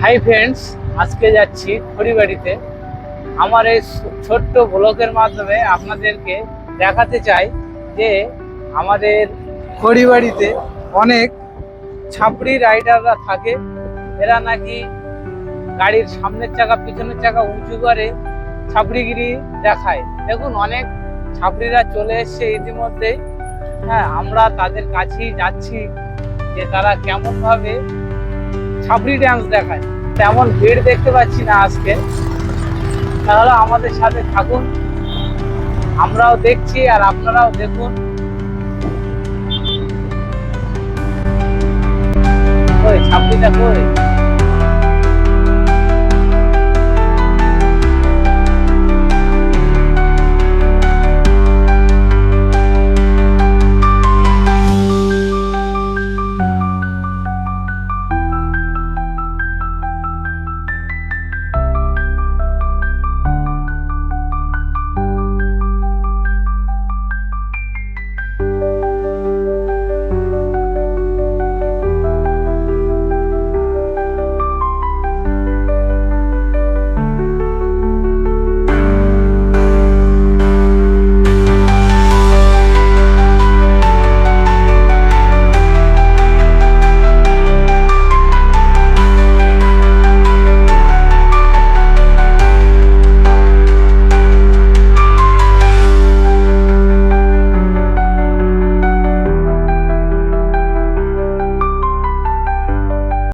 Hi friends, আজকে যাচ্ছি খড়িবাড়িতে। আমার এই ছোট্ট ব্লগের মাধ্যমে আপনাদেরকে দেখাতে চাই যে আমাদের খড়িবাড়িতে অনেক ছাপড়ি রাইডাররা থাকে। এরা নাকি গাড়ির সামনের চাকা পিছনের চাকা উঁচু করে ছাপড়িগিরি দেখায়। দেখুন, অনেক ছাপড়িরা চলে এসছে ইতিমধ্যেই। হ্যাঁ, আমরা তাদের কাছেই যাচ্ছি যে তারা কেমন ভাবে ছাপড়ি ডান্স দেখায়। তেমন ভিড় দেখতে পাচ্ছি না আজকে, তাহলে আমাদের সাথে থাকুন, আমরাও দেখছি আর আপনারাও দেখুন। ওই ছাপড়িটা কই?